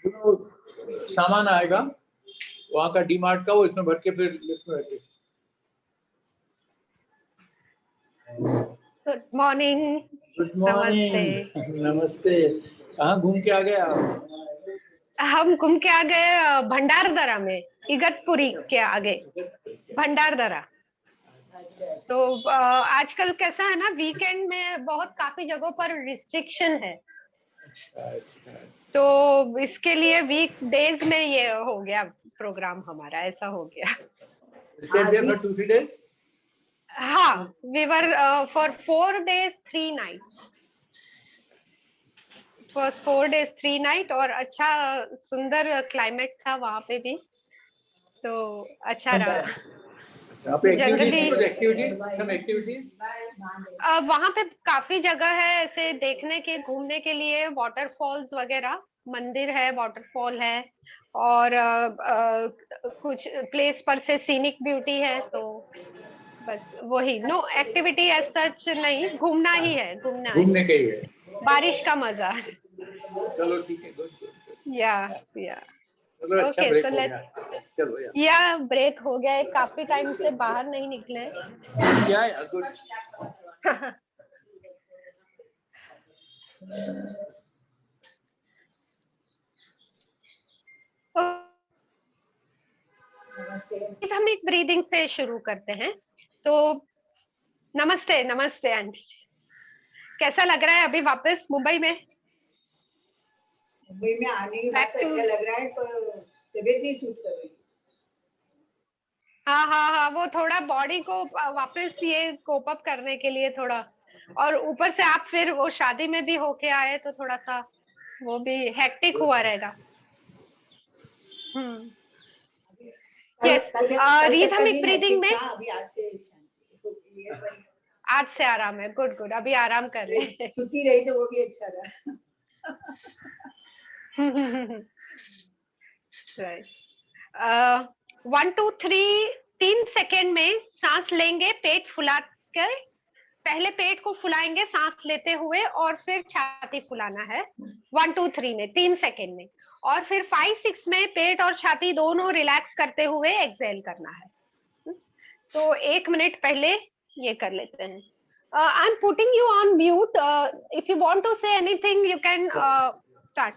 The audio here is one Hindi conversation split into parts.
जो सामान आएगा वहाँ का डीमार्ट का, वो इसमें भर के फिर लिफ्ट में रखे। Good morning. Good morning. नमस्ते। कहाँ घूम के आ गए आप? हम घूम के आ गए भंडारदरा में, इगतपुरी के आगे भंडारदरा। तो आजकल कैसा है ना, वीकेंड में बहुत काफी जगहों पर रिस्ट्रिक्शन है। तो इसके लिए वीक डेज में ये हो गया प्रोग्राम हमारा, ऐसा हो गया। Stayed there for 2-3 days? हाँ, we were for 4 days 3 nights. It was 4 days 3 night और अच्छा सुंदर क्लाइमेट था वहाँ पे भी, तो अच्छा रहा। वहाँ पे काफी जगह है ऐसे देखने के, घूमने के लिए, वाटरफॉल्स वगैरह, मंदिर है, वाटरफॉल है, और कुछ प्लेस पर से सीनिक ब्यूटी है। तो बस वही, नो एक्टिविटी एज सच नहीं, घूमना ही है, घूमने के ही है, बारिश का मजा। चलो ठीक है, गुड। या चलो अच्छा, ब्रेक हो गया। चलो या ब्रेक हो गया है, काफी टाइम से बाहर नहीं निकले। या गुड। हम एक ब्रीदिंग से शुरू करते हैं। तो नमस्ते। नमस्ते आंटी जी, कैसा लग रहा है अभी वापस मुंबई में? मुंबई में आने के बाद अच्छा लग रहा है, पर तबीयत नहीं सूट कर रही। हाँ, वो थोड़ा बॉडी को वापस ये कोप अप करने के लिए थोड़ा, और ऊपर से आप फिर वो शादी में भी होके आए, तो थोड़ा सा वो भी हेक्टिक हुआ रहेगा। यस, रिदमिक ब्रीदिंग में अभी आज से आराम है। गुड, अभी आराम कर रहे हैं। छुट्टी रही तो वो भी अच्छा रहा। राइट। 1 2 3 3 सेकेंड में सांस लेंगे, पेट फुला कर। पहले पेट को फुलाएंगे सांस लेते हुए, और फिर छाती फुलाना है 1 2 3 में, 3 सेकेंड में। और फिर 5 6 में पेट और छाती दोनों रिलैक्स करते हुए एक्सहेल करना है। तो 1 मिनट पहले ये कर लेते हैं। I am putting you on mute, if you want to say anything you can start.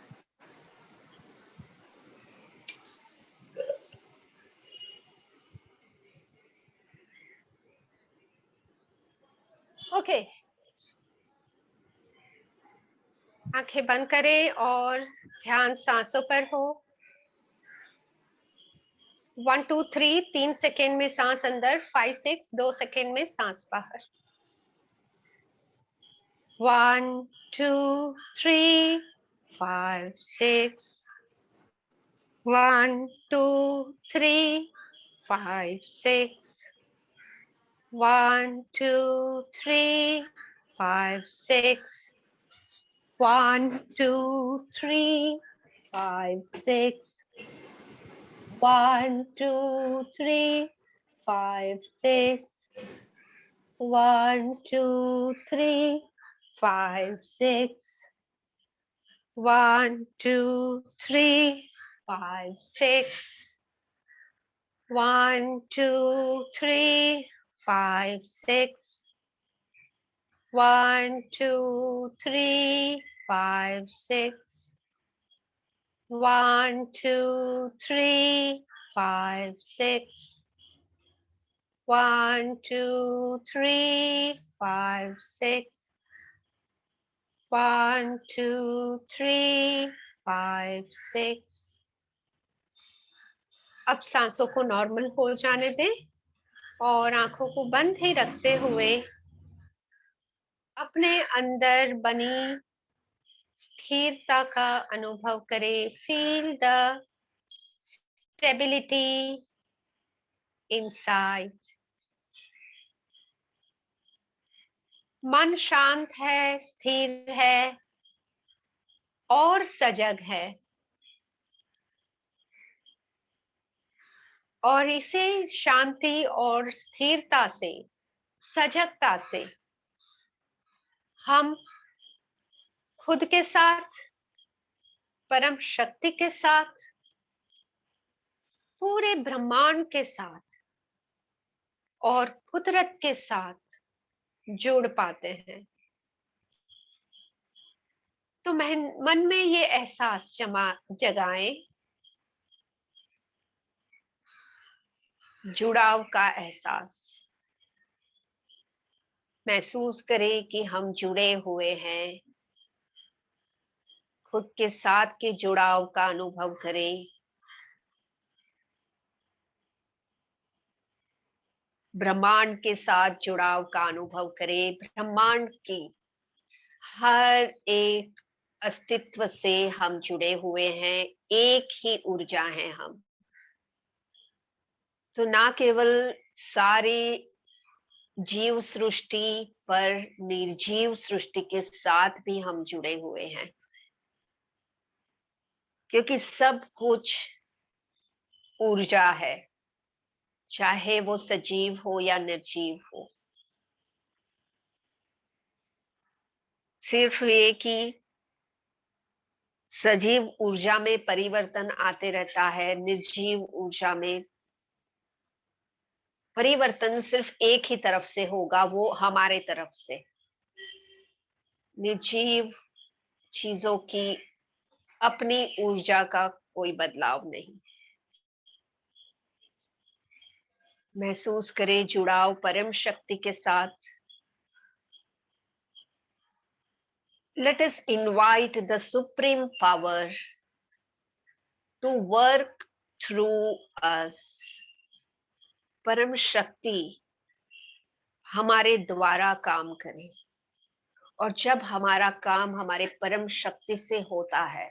Okay, आंखें बंद करें और ध्यान सांसों पर हो। 1 2 3 3 सेकेंड में सांस अंदर, 5 6 2 सेकेंड में सांस बाहर। 1 2 3 5 6 1 2 3 5 6 1 2 3 5 6 1 2 3 5 6 1 2 3 5 6 1 2 3 5 6 1 2 3 5 6 1 2 3 5 6 1 2 3 5 6 1 2 3 5 6 1 2 3 5 6 1 2 3 5 6। अब सांसों को नॉर्मल हो जाने दें और आंखों को बंद ही रखते हुए अपने अंदर बनी स्थिरता का अनुभव करें। Feel the stability inside. मन शांत है, स्थिर है और सजग है, और इसे शांति और स्थिरता से, सजगता से हम खुद के साथ, परम शक्ति के साथ, पूरे ब्रह्मांड के साथ और कुदरत के साथ जुड़ पाते हैं। तो मन में ये एहसास जगाएं, जुड़ाव का एहसास महसूस करें कि हम जुड़े हुए हैं। खुद के साथ के जुड़ाव का अनुभव करें। ब्रह्मांड के साथ जुड़ाव का अनुभव करें। ब्रह्मांड की हर एक अस्तित्व से हम जुड़े हुए हैं, एक ही ऊर्जा है हम। तो ना केवल सारी जीव सृष्टि पर निर्जीव सृष्टि के साथ भी हम जुड़े हुए हैं, क्योंकि सब कुछ ऊर्जा है, चाहे वो सजीव हो या निर्जीव हो। सिर्फ ये कि सजीव ऊर्जा में परिवर्तन आते रहता है, निर्जीव ऊर्जा में परिवर्तन सिर्फ एक ही तरफ से होगा, वो हमारे तरफ से। निर्जीव चीजों की अपनी ऊर्जा का कोई बदलाव नहीं। महसूस करें जुड़ाव परम शक्ति के साथ। Let us invite the supreme power to work through us. परम शक्ति हमारे द्वारा काम करे, और जब हमारा काम हमारे परम शक्ति से होता है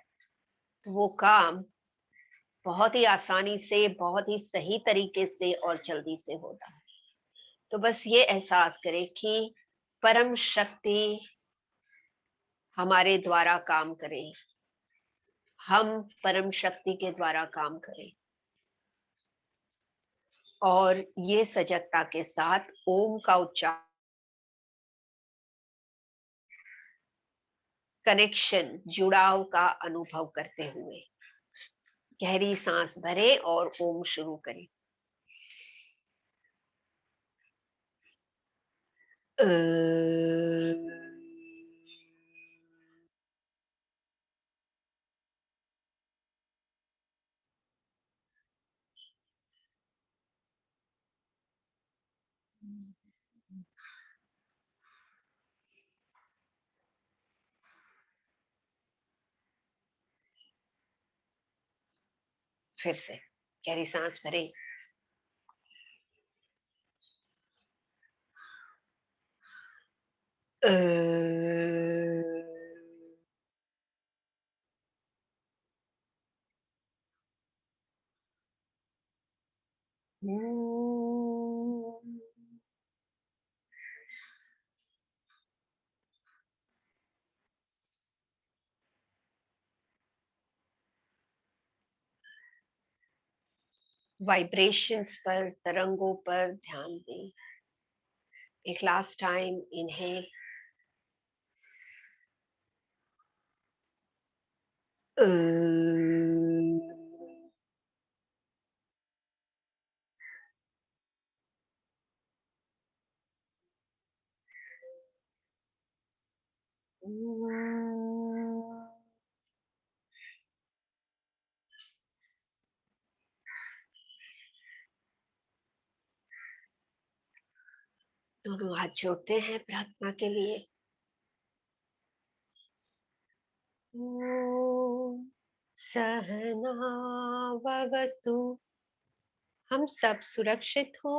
तो वो काम बहुत ही आसानी से, बहुत ही सही तरीके से और जल्दी से होता है। तो बस ये एहसास करें कि परम शक्ति हमारे द्वारा काम करे, हम परम शक्ति के द्वारा काम करें। और ये सजगता के साथ ओम का उच्चारण, कनेक्शन, जुड़ाव का अनुभव करते हुए गहरी सांस भरें और ओम शुरू करें। फिर से गहरी सांस भरें। वाइब्रेशंस पर, तरंगों पर ध्यान दें। एक लास्ट टाइम इनहेल, दोनों हाथ जोड़ते हैं प्रार्थना के लिए। ओम सहनाववतु, हम सब सुरक्षित हो।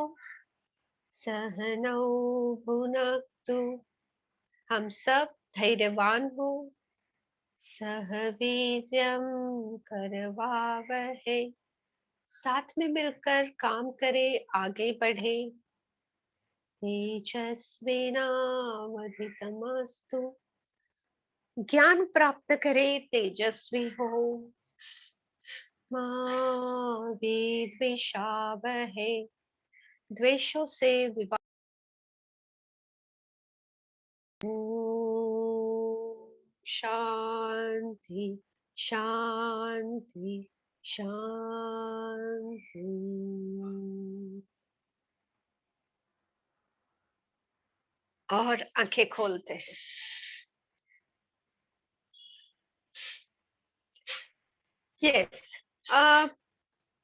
सहनौ भुनक्तु, हम सब धैर्यवान हो। सह वीर्यं करवावहै, साथ में मिलकर काम करें, आगे बढ़े। तेजस्विनावधीतमस्तु, ज्ञान प्राप्त करें, तेजस्वी हो। मा विद्विषावहै, द्वेषों से विवाद। ओम शांति शांति शांति। और आंखें खोलते हैं। यस,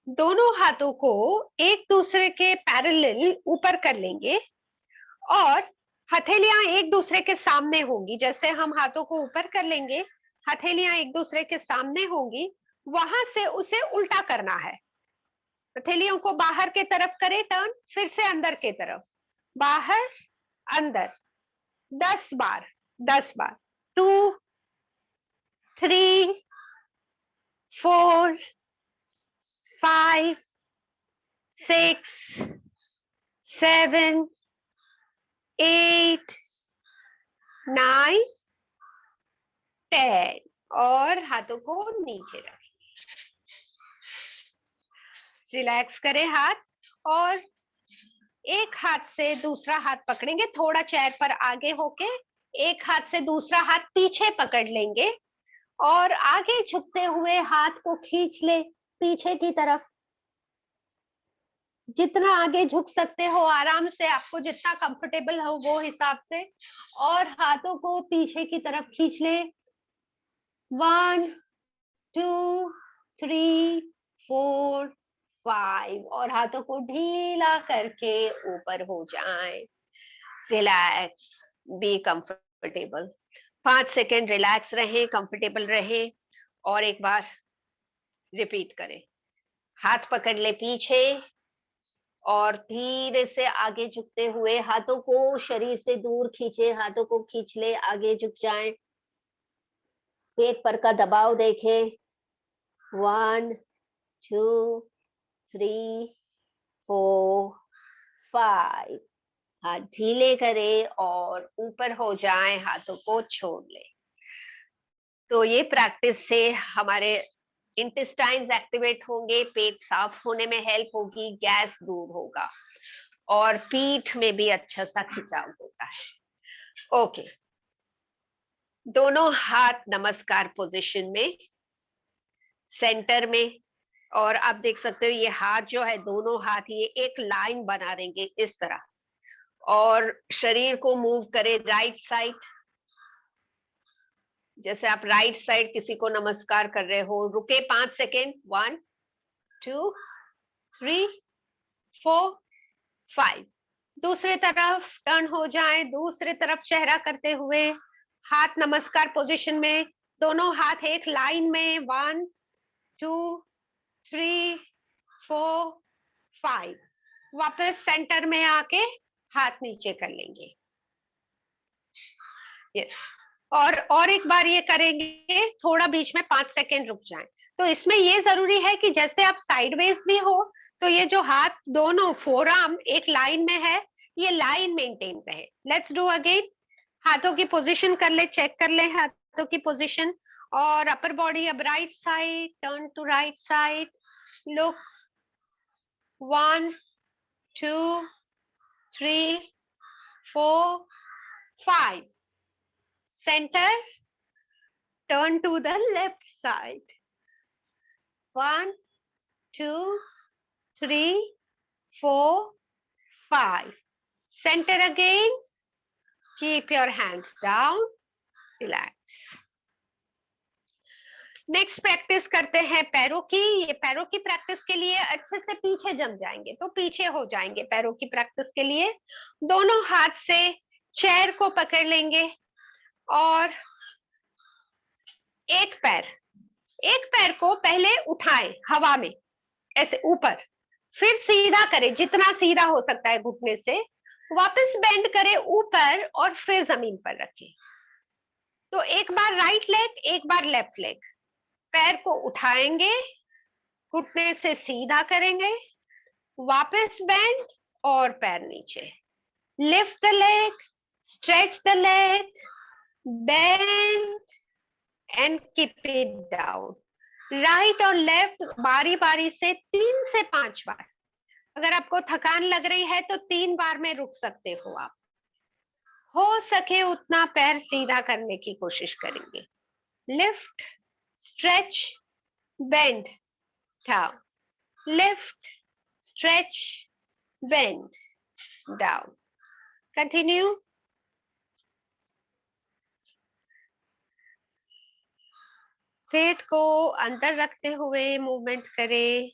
दोनों हाथों को एक दूसरे के पैरेलल ऊपर कर लेंगे और हथेलियां एक दूसरे के सामने होंगी। जैसे हम हाथों को ऊपर कर लेंगे, हथेलियां एक दूसरे के सामने होंगी, वहां से उसे उल्टा करना है। हथेलियों को बाहर के तरफ करे टर्न, फिर से अंदर के तरफ, बाहर अंदर 10 बार 10 बार। 2 3 4 5 6 7 8 9 10 और हाथों को नीचे रखें। रिलैक्स करें हाथ और एक हाथ से दूसरा हाथ पकड़ेंगे, थोड़ा चेयर पर आगे होके एक हाथ से दूसरा हाथ पीछे पकड़ लेंगे और आगे झुकते हुए हाथ को खींच ले पीछे की तरफ। जितना आगे झुक सकते हो आराम से, आपको जितना कंफर्टेबल हो वो हिसाब से, और हाथों को पीछे की तरफ खींच ले। 1 2 3 4 5 और हाथों को ढीला करके ऊपर हो जाएं। Relax, be comfortable. 5 second relax रहे, कंफर्टेबल रहे और एक बार रिपीट करें। हाथ पकड़ ले पीछे और धीरे से आगे झुकते हुए हाथों को शरीर से दूर खींचे, हाथों को खींच ले, आगे झुक जाएं। पेट पर का दबाव देखें। 1 2 3 4 5 हाथ ढीले करें और ऊपर हो जाएं, हाथों को छोड़ ले। तो ये प्रैक्टिस से हमारे इंटेस्टाइन्स एक्टिवेट होंगे, पेट साफ होने में हेल्प होगी, गैस दूर होगा और पीठ में भी अच्छा सा खिंचाव होता है। ओके, दोनों हाथ नमस्कार पोजीशन में, सेंटर में, और आप देख सकते हो ये हाथ जो है, दोनों हाथ ये एक लाइन बना देंगे इस तरह, और शरीर को मूव करें राइट साइड। जैसे आप राइट साइड किसी को नमस्कार कर रहे हो, रुके 5 सेकेंड। 1 2 3 4 5 दूसरी तरफ टर्न हो जाए, दूसरी तरफ चेहरा करते हुए हाथ नमस्कार पोजीशन में, दोनों हाथ एक लाइन में। 1 2 3 4 5 वापस सेंटर में आके हाथ नीचे कर लेंगे। यस, और एक बार ये करेंगे, थोड़ा बीच में 5 सेकेंड रुक जाएं। तो इसमें ये जरूरी है कि जैसे आप साइडवेज भी हो तो ये जो हाथ दोनों फोर आर्म एक लाइन में है, ये लाइन मेंटेन रहे। Let's do again. हाथों की पोजीशन कर ले, चेक कर ले हाथों की पोजीशन, और अपर बॉडी अब right side, turn to right side, look. 1 2 3 4 5 center, turn to the left side. 1 2 3 4 5 center again. Keep your hands down, relax. Next practice करते हैं पैरों की। ये पैरों की प्रैक्टिस के लिए अच्छे से पीछे जम जाएंगे, तो पीछे हो जाएंगे पैरों की प्रैक्टिस के लिए। दोनों हाथ से चेयर को पकड़ लेंगे और एक पैर को पहले उठाएं हवा में ऐसे ऊपर, फिर सीधा करें जितना सीधा हो सकता है घुटने से, वापस बेंड करें ऊपर और फिर जमीन पर रखें। तो एक बार राइट लेग, एक बार लेफ्ट लेग। पैर को उठाएंगे, घुटने से सीधा करेंगे, वापस बेंड और पैर नीचे। Lift the leg, stretch the leg, bend and keep it down. Right और लेफ्ट बारी बारी से 3 से 5 बार। अगर आपको थकान लग रही है तो 3 बार में रुक सकते हो आप। हो सके उतना पैर सीधा करने की कोशिश करेंगे। Lift, stretch, bend, down, lift, stretch, bend, down. Continue. पेट को अंदर रखते हुए मूवमेंट करें।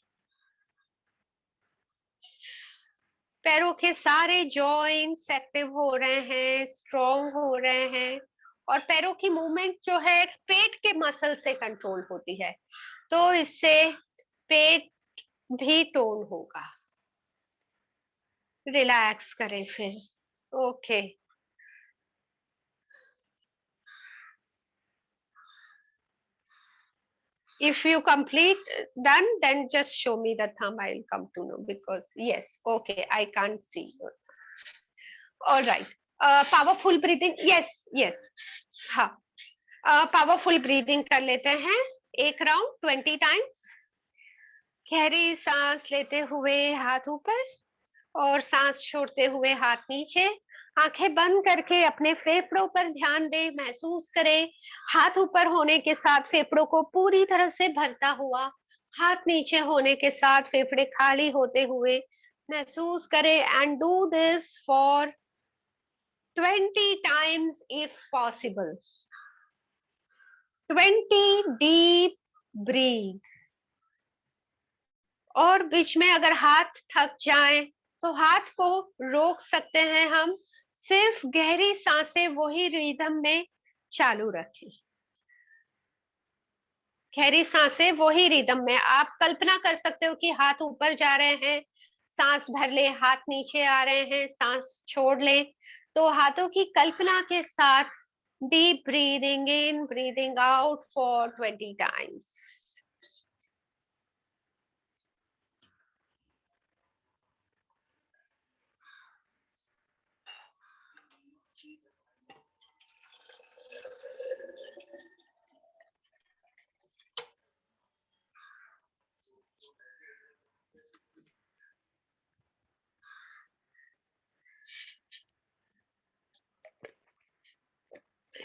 पैरों के सारे जॉइंट्स एक्टिव हो रहे हैं, स्ट्रॉन्ग हो रहे हैं, और पैरों की मूवमेंट जो है पेट के मसल से कंट्रोल होती है, तो इससे पेट भी टोन होगा। रिलैक्स करें फिर। Okay, if you complete done, then just show me the thumb. I'll come to know, because yes, okay, I can't see your thumb. All right. Powerful breathing. Yes. हाँ, पावरफुल ब्रीदिंग कर लेते हैं एक राउंड 20 टाइम्स। गहरी सांस लेते हुए हाथ ऊपर और सांस छोड़ते हुए हाथ नीचे। आंखें बंद करके अपने फेफड़ों पर ध्यान दें, महसूस करें हाथ ऊपर होने के साथ फेफड़ों को पूरी तरह से भरता हुआ, हाथ नीचे होने के साथ फेफड़े खाली होते हुए महसूस करें। And do this for 20 times if possible. 20 deep breath. और बीच में अगर हाथ थक जाए तो हाथ को रोक सकते हैं हम, सिर्फ गहरी सांसें वही रिदम में चालू रखें। गहरी सांसें वही रिदम में। आप कल्पना कर सकते हो कि हाथ ऊपर जा रहे हैं, सांस भर ले, हाथ नीचे आ रहे हैं, सांस छोड़ ले, तो हाथों की कल्पना के साथ deep breathing in, breathing out for 20 times.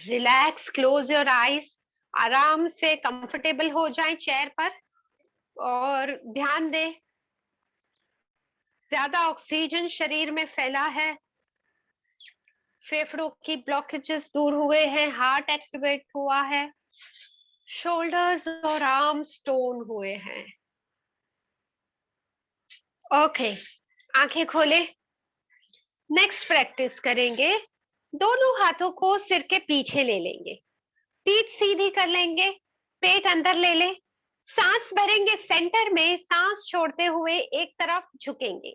Relax, close your eyes. आराम से कंफर्टेबल हो जाएं चेयर पर और ध्यान दें ज्यादा ऑक्सीजन शरीर में फैला है, फेफड़ों की ब्लॉकेजेस दूर हुए हैं, हार्ट एक्टिवेट हुआ है, शोल्डर्स और आर्म्स टोन हुए हैं। ओके, आंखें खोले। नेक्स्ट प्रैक्टिस करेंगे, दोनों हाथों को सिर के पीछे ले लेंगे, पीठ सीधी कर लेंगे, पेट अंदर ले ले, सांस भरेंगे सेंटर में, सांस छोड़ते हुए एक तरफ झुकेंगे।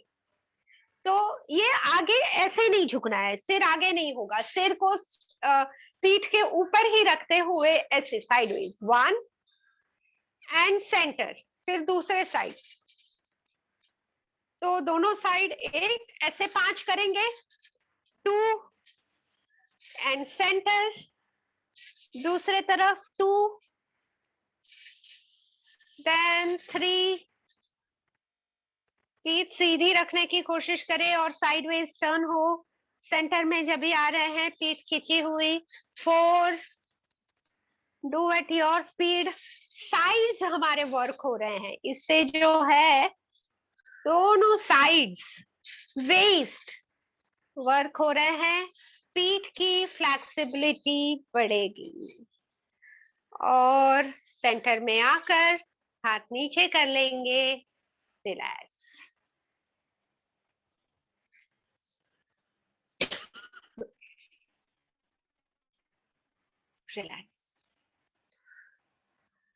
तो ये आगे ऐसे नहीं झुकना है, सिर आगे नहीं होगा, सिर को पीठ के ऊपर ही रखते हुए ऐसे साइडवेज। 1 एंड सेंटर, फिर दूसरे साइड, तो दोनों साइड एक, ऐसे 5 करेंगे। 2 एंड सेंटर, दूसरे तरफ 2, देन 3, पीठ सीधी रखने की कोशिश करें और साइडवेज टर्न हो, सेंटर में जब भी आ रहे हैं पीठ खींची हुई। 4, do at your speed. Sides हमारे वर्क हो रहे हैं, इससे जो है दोनों साइड्स वेस्ट वर्क हो रहे हैं, पीठ की फ्लेक्सिबिलिटी बढ़ेगी। और सेंटर में आकर हाथ नीचे कर लेंगे, relax. Relax,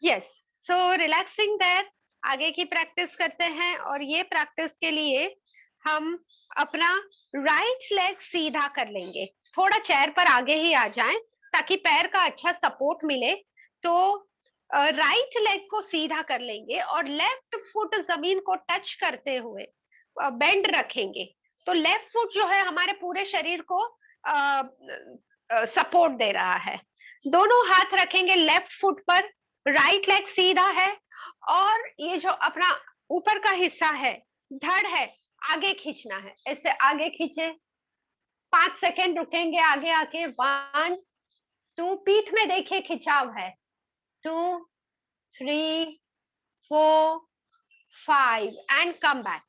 yes. So relaxing there, आगे की प्रैक्टिस करते हैं। और ये प्रैक्टिस के लिए हम अपना राइट लेग सीधा कर लेंगे, थोड़ा चेयर पर आगे ही आ जाएं ताकि पैर का अच्छा सपोर्ट मिले। तो राइट लेग को सीधा कर लेंगे और लेफ्ट फुट जमीन को टच करते हुए बेंड रखेंगे। तो लेफ्ट फुट जो है हमारे पूरे शरीर को सपोर्ट दे रहा है। दोनों हाथ रखेंगे लेफ्ट फुट पर, राइट लेग सीधा है, और ये जो अपना ऊपर का हिस्सा है, धड़ है, आगे खींचना है। ऐसे आगे खींचे, 5 सेकेंड रुकेंगे आगे आके। 1 2, पीठ में देखिए खिंचाव है। 2 3 4 5 एंड कम बैक।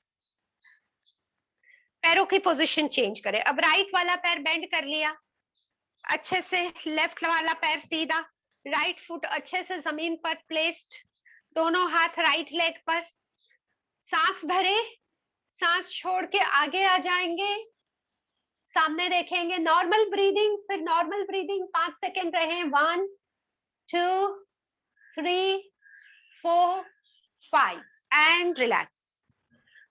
पैरों की पोजीशन चेंज करें। अब राइट वाला पैर बेंड कर लिया अच्छे से, लेफ्ट वाला पैर सीधा, राइट फुट अच्छे से जमीन पर प्लेस्ड, दोनों हाथ राइट लेग पर। सांस भरे, सांस छोड़ के आगे आ जाएंगे, सामने देखेंगे, नॉर्मल ब्रीदिंग, फिर नॉर्मल ब्रीदिंग 5 सेकेंड रहे। 1 2 3 4 5 एंड रिलैक्स।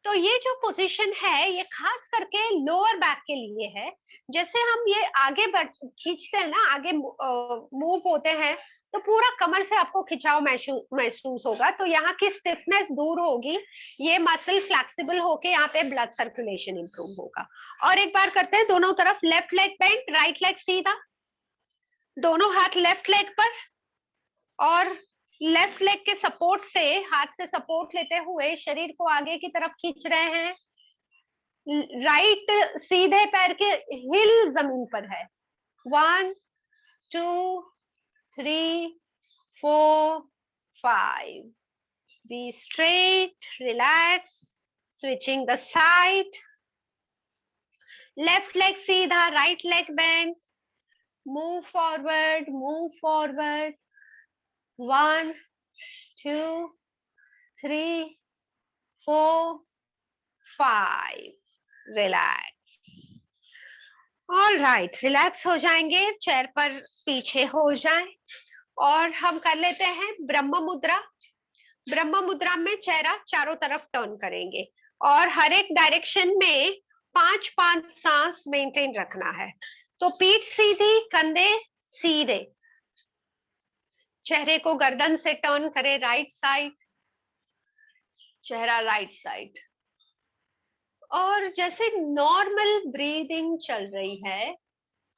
तो ये जो पोजीशन है ये खास करके लोअर बैक के लिए है। जैसे हम ये आगे खींचते हैं ना, आगे मूव होते हैं, तो पूरा कमर से आपको खिंचाव महसूस होगा, तो यहाँ की स्टिफनेस दूर होगी, ये मसल फ्लेक्सिबल होके यहाँ पे ब्लड सर्कुलेशन इंप्रूव होगा। और एक बार करते हैं दोनों तरफ, left leg bent, right leg सीधा, दोनों हाथ लेफ्ट लेग पर, और लेफ्ट लेग के सपोर्ट से, हाथ से सपोर्ट लेते हुए शरीर को आगे की तरफ खींच रहे हैं। राइट सीधे पैर के हिल जमीन पर है। 1 2 3 4 5 be straight, relax, switching the side. Left leg सीधा, right leg bend, move forward 1 2 3 4 5 relax. All right, relax हो जाएंगे, चेयर पर पीछे हो जाएं और हम कर लेते हैं ब्रह्म मुद्रा। ब्रह्म मुद्रा में चेहरा चारों तरफ टर्न करेंगे और हर एक डायरेक्शन में 5-5 सांस मेंटेन रखना है। तो पीठ सीधी, कंधे सीधे, चेहरे को गर्दन से टर्न करें राइट साइड, चेहरा राइट साइड। और जैसे नॉर्मल ब्रीदिंग चल रही है,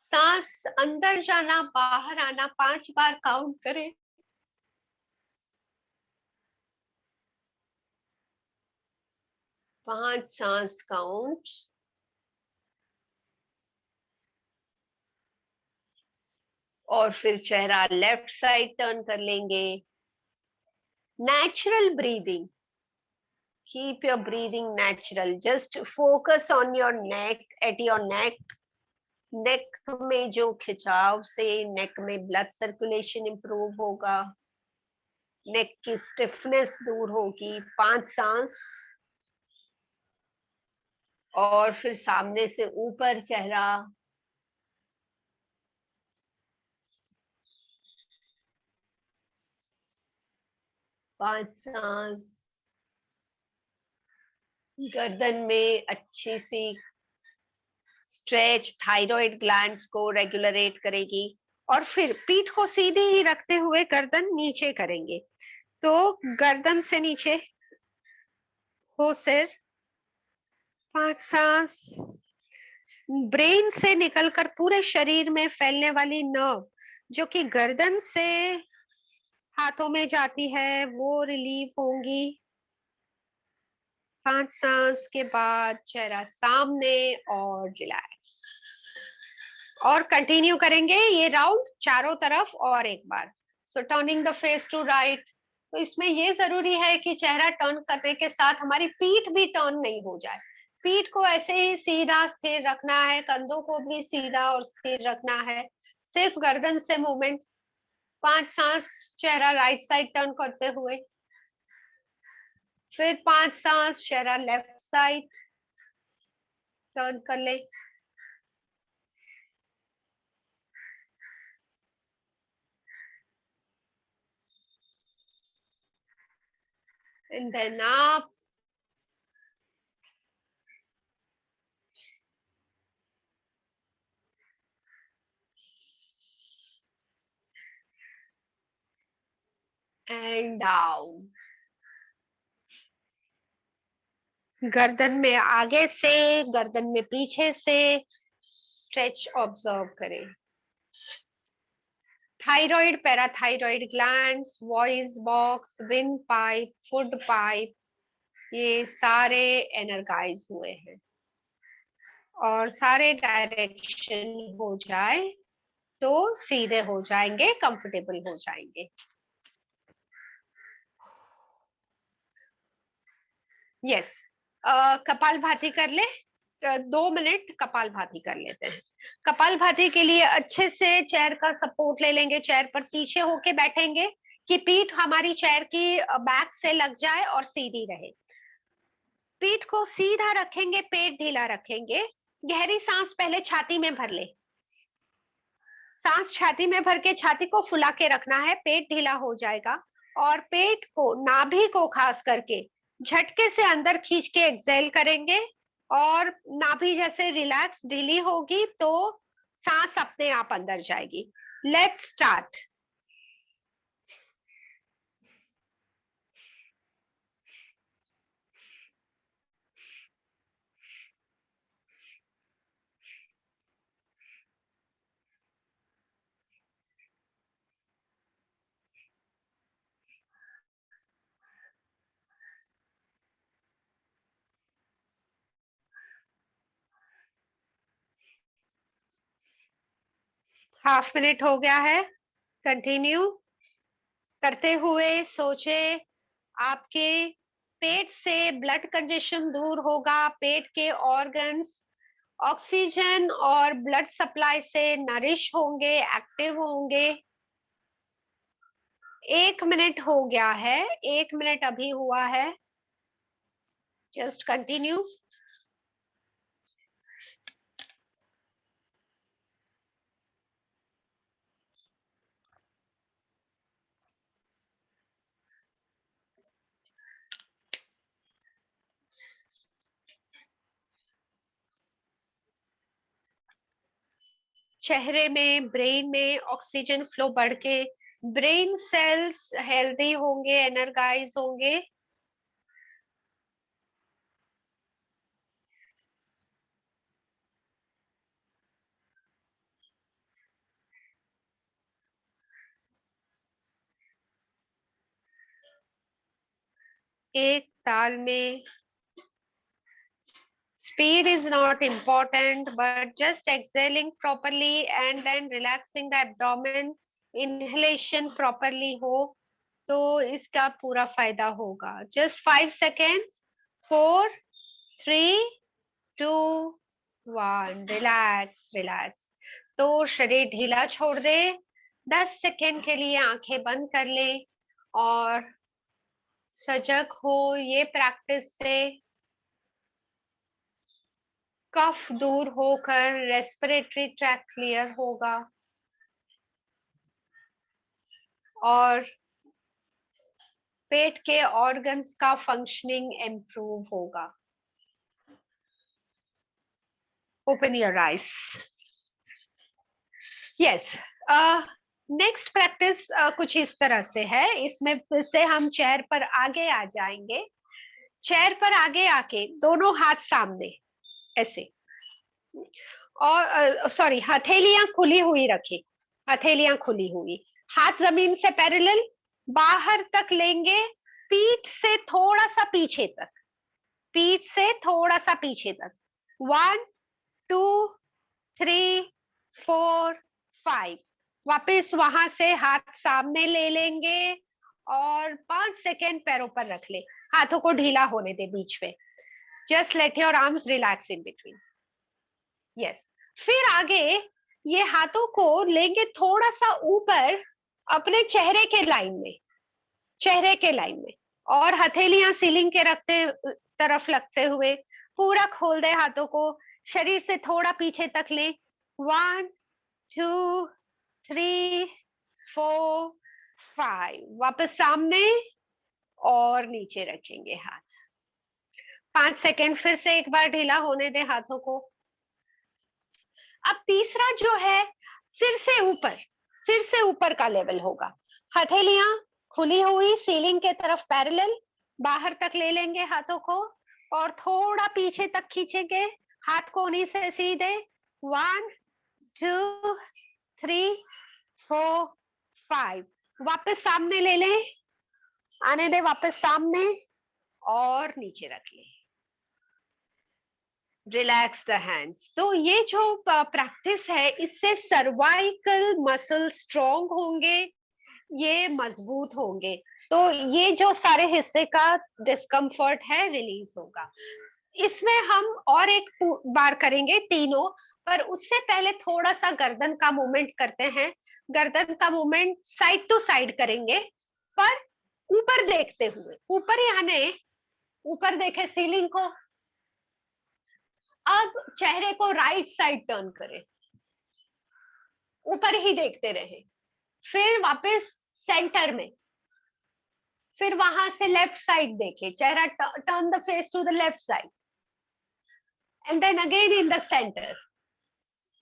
सांस अंदर जाना बाहर आना 5 बार काउंट करें। पांच सांस काउंट। और फिर चेहरा लेफ्ट साइड टर्न कर लेंगे। Natural breathing, keep your breathing natural, just focus on your neck, at your neck. नेक में जो खिंचाव से नेक में ब्लड सर्कुलेशन इंप्रूव होगा, नेक की स्टिफनेस दूर होगी। 5 सांस और फिर सामने से ऊपर चेहरा, पांच सांस। गर्दन में अच्छी सी स्ट्रेच थायराइड ग्लैंड्स को रेगुलेट करेगी। और फिर पीठ को सीधी ही रखते हुए गर्दन नीचे करेंगे, तो गर्दन से नीचे हो सिर। 5 सांस। ब्रेन से निकलकर पूरे शरीर में फैलने वाली नर्व जो कि गर्दन से हाथों में जाती है वो रिलीव होंगी। 5 सांस के बाद चेहरा सामने और रिलैक्स। और कंटिन्यू करेंगे ये राउंड चारों तरफ और एक बार। So turning the face to right. तो इसमें ये जरूरी है कि चेहरा टर्न करने के साथ हमारी पीठ भी टर्न नहीं हो जाए। पीठ को ऐसे ही सीधा स्थिर रखना है, कंधों को भी सीधा और स्थिर रखना है, सिर्फ गर्दन से मूवमेंट। 5 सांस, चेहरा राइट साइड टर्न करते हुए, फिर 5 सांस, चेहरा लेफ्ट साइड टर्न कर ले। And then up. And down. गर्दन में आगे से, गर्दन में पीछे से स्ट्रेच ऑब्जर्व करें। Thyroid, parathyroid glands, voice box, wind pipe, food pipe, ये सारे एनर्गाइज हुए हैं और सारे डायरेक्शन हो जाए तो सीधे हो जाएंगे, कंफर्टेबल हो जाएंगे। यस, कपालभाति कर ले। 2 मिनट कपालभाति कर लेते हैं। कपालभाति के लिए अच्छे से चेयर का सपोर्ट ले लेंगे, चेयर पर पीछे होके बैठेंगे कि पीठ हमारी चेयर की बैक से लग जाए और सीधी रहे। पीठ को सीधा रखेंगे, पेट ढीला रखेंगे। गहरी सांस पहले छाती में भर ले। सांस छाती में भर के छाती को फुला के रखना है, पेट ढीला हो जाएगा। और पेट को, नाभि को खास करके झटके से अंदर खींच के एक्सहेल करेंगे और नाभि जैसे रिलैक्स ढीली होगी तो सांस अपने आप अंदर जाएगी। Let's start. हाफ मिनट हो गया है। कंटिन्यू करते हुए सोचे आपके पेट से ब्लड कंजेशन दूर होगा, पेट के ऑर्गन्स ऑक्सीजन और ब्लड सप्लाई से नरिश होंगे, एक्टिव होंगे। 1 मिनट हो गया है, 1 मिनट अभी हुआ है। Just continue. चेहरे में, ब्रेन में ऑक्सीजन फ्लो बढ़ के ब्रेन सेल्स हेल्दी होंगे, एनर्जाइज होंगे। एक ताल में। Speed is not important, but just exhaling properly and then relaxing the abdomen, inhalation properly हो तो इसका पूरा फायदा होगा। Just 5 seconds. 4, 3, 2, 1. Relax, relax. तो शरीर ढीला छोड़ दे। 10 सेकेंड के लिए आंखें बंद कर ले और सजग हो। ये प्रैक्टिस से कफ दूर होकर रेस्पिरेटरी ट्रैक क्लियर होगा और पेट के ऑर्गन्स का फंक्शनिंग इम्प्रूव होगा। Open your eyes. Yes, next practice कुछ इस तरह से है। इसमें फिर से हम चेयर पर आगे आ जाएंगे। चेयर पर आगे आके दोनों हाथ सामने ऐसे, और सॉरी, हथेलियां खुली हुई रखें। हथेलियां खुली हुई, हाथ जमीन से पैरेलल, बाहर तक लेंगे, पीठ से थोड़ा सा पीछे तक, पीठ से थोड़ा सा पीछे तक। 1, 2, 3, 4, 5। वापस वहां से हाथ सामने ले लेंगे और 5 सेकेंड पैरों पर रख ले। हाथों को ढीला होने दे बीच में। Just let your arms relax in between. Yes, फिर आगे ये हाथों को लेंगे थोड़ा सा ऊपर अपने चेहरे के लाइन में, चेहरे के लाइन में, और हथेलियां सीलिंग के रखते तरफ लगते हुए पूरा खोल दे हाथों को। शरीर से थोड़ा पीछे तक ले। 1, 2, 3, 4, 5। वापस सामने और नीचे रखेंगे हाथ। 5 सेकेंड फिर से एक बार ढीला होने दे हाथों को। अब तीसरा जो है सिर से ऊपर का लेवल होगा। हथेलियां खुली हुई, सीलिंग के तरफ पैरेलल, बाहर तक ले लेंगे हाथों को और थोड़ा पीछे तक खींचेंगे। हाथ को उन्हीं से सीधे। 1, 2, 3, 4, 5। वापस सामने ले लें, आने दे वापस सामने और नीचे रख ले। Relax the hands. तो ये जो प्रैक्टिस है, इससे सर्वाइकल मसल स्ट्रॉन्ग होंगे, ये मजबूत होंगे। तो ये जो सारे हिस्से का डिस्कम्फर्ट है रिलीज होगा। इसमें हम और एक बार करेंगे तीनों, पर उससे पहले थोड़ा सा गर्दन का मूवमेंट करते हैं। गर्दन का मूवमेंट साइड टू साइड करेंगे, पर ऊपर देखते हुए। ऊपर यानी ऊपर देखे सीलिंग को। अब चेहरे को राइट साइड टर्न करें, ऊपर ही देखते रहे। फिर वापस सेंटर में, फिर वहां से लेफ्ट साइड देखे, चेहरा turn the face to the left side and then again in the centre.